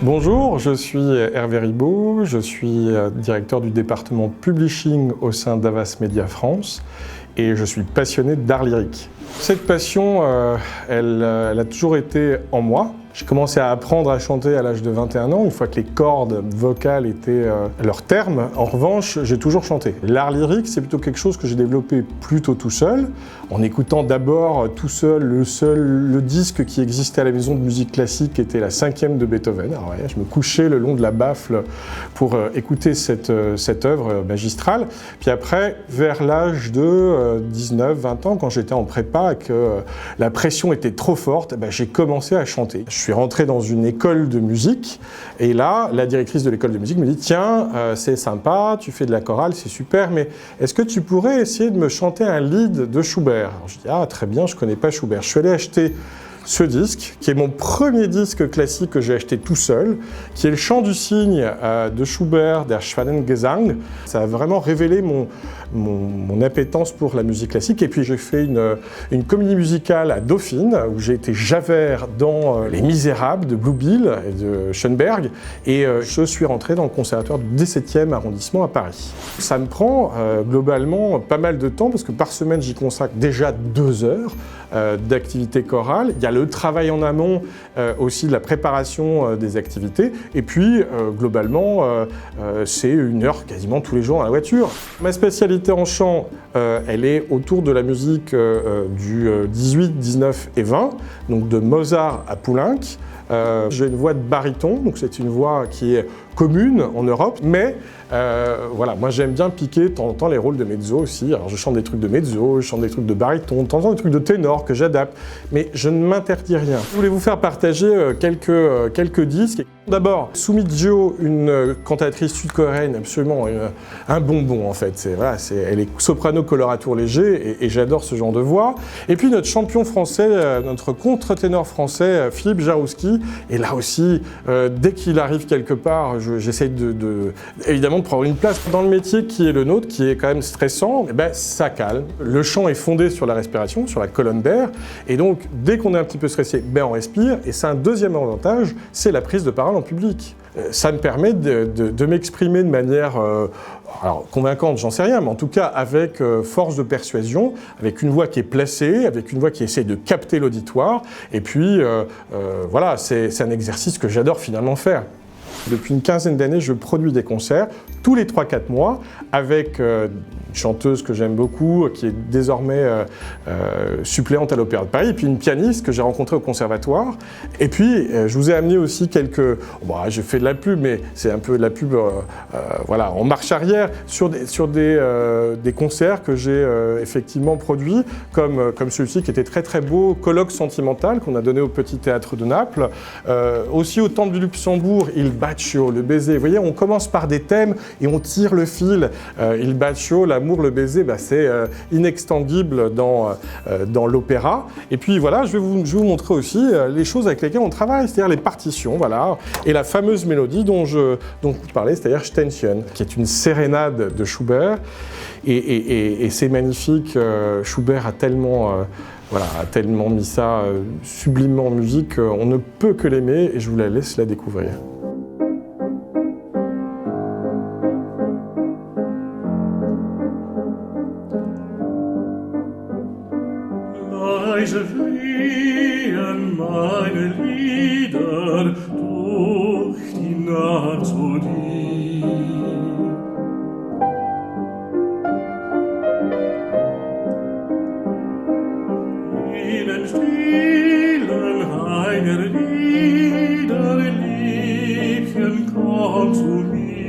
Bonjour, je suis Hervé Ribaud, je suis directeur du département Publishing au sein d'Havas Media France et je suis passionné d'art lyrique. Cette passion, elle a toujours été en moi. J'ai commencé à apprendre à chanter à l'âge de 21 ans, une fois que les cordes vocales étaient à leur terme. En revanche, j'ai toujours chanté. L'art lyrique, c'est plutôt quelque chose que j'ai développé plutôt tout seul, en écoutant d'abord tout seul le disque qui existait à la maison de musique classique, qui était la 5e de Beethoven. Alors, ouais, je me couchais le long de la baffle pour écouter cette œuvre magistrale. Puis après, vers l'âge de 19-20 ans, quand j'étais en prépa et que la pression était trop forte, j'ai commencé à chanter. Je suis rentré dans une école de musique et là, la directrice de l'école de musique me dit « Tiens, c'est sympa, tu fais de la chorale, c'est super, mais est-ce que tu pourrais essayer de me chanter un lied de Schubert ?» Alors je dis « Ah, très bien, je ne connais pas Schubert. » Je suis allé acheter ce disque, qui est mon premier disque classique que j'ai acheté tout seul, qui est le chant du cygne de Schubert, Der Schwanengesang. Ça a vraiment révélé mon appétence pour la musique classique. Et puis j'ai fait une comédie musicale à Dauphine, où j'ai été Javert dans Les Misérables de Blue Bill et de Schoenberg. Et je suis rentré dans le conservatoire du 17e arrondissement à Paris. Ça me prend globalement pas mal de temps, parce que par semaine j'y consacre déjà 2 heures d'activité chorale. Il y a le travail en amont aussi de la préparation des activités. Et puis, globalement, c'est 1 heure quasiment tous les jours dans la voiture. Ma spécialité en chant, elle est autour de la musique du 18, 19 et 20, donc de Mozart à Poulenc. J'ai une voix de baryton, donc c'est une voix qui est commune en Europe, mais voilà, moi j'aime bien piquer de temps en temps les rôles de mezzo aussi. Alors je chante des trucs de mezzo, je chante des trucs de baryton, de temps en temps des trucs de ténor que j'adapte, mais je ne m'interdis rien. Je voulais vous faire partager quelques disques. D'abord, Sumi Jo, une cantatrice sud-coréenne absolument un bonbon en fait. Elle est soprano coloratour léger et j'adore ce genre de voix. Et puis notre champion français, notre contre-ténor français, Philippe Jarouski. Et là aussi, dès qu'il arrive quelque part, j'essaye évidemment de prendre une place dans le métier qui est le nôtre, qui est quand même stressant. Ça calme. Le chant est fondé sur la respiration, sur la colonne d'air. Et donc, dès qu'on est un petit peu stressé, on respire. Et c'est un deuxième avantage, c'est la prise de parole en public. Ça me permet de m'exprimer de manière alors, convaincante, j'en sais rien, mais en tout cas avec force de persuasion, avec une voix qui est placée, avec une voix qui essaie de capter l'auditoire. Et puis, voilà, c'est un exercice que j'adore finalement faire. Depuis une quinzaine d'années, je produis des concerts tous les 3-4 mois avec une chanteuse que j'aime beaucoup, qui est désormais suppléante à l'Opéra de Paris, et puis une pianiste que j'ai rencontrée au conservatoire. Et puis, je vous ai amené aussi je fais de la pub, mais c'est un peu de la pub voilà, en marche arrière, sur des concerts que j'ai effectivement produits, comme celui-ci qui était très très beau, Colloque sentimental, qu'on a donné au Petit Théâtre de Naples. Aussi au Temple du Luxembourg, Il Bacio, le baiser. Vous voyez, on commence par des thèmes et on tire le fil. Il Bacio, l'amour, le baiser, c'est inextinguible dans l'opéra. Et puis voilà, je vais vous montrer aussi les choses avec lesquelles on travaille, c'est-à-dire les partitions, voilà, et la fameuse mélodie dont je parlais, c'est-à-dire Ständchen, qui est une sérénade de Schubert. Et c'est magnifique. Schubert a tellement mis ça sublimement en musique, on ne peut que l'aimer, et je vous la laisse la découvrir. Leise fliehen meine Lieder durch die Nacht zu dir. In den stillen Heiner Lieder, Liebchen, komm zu mir.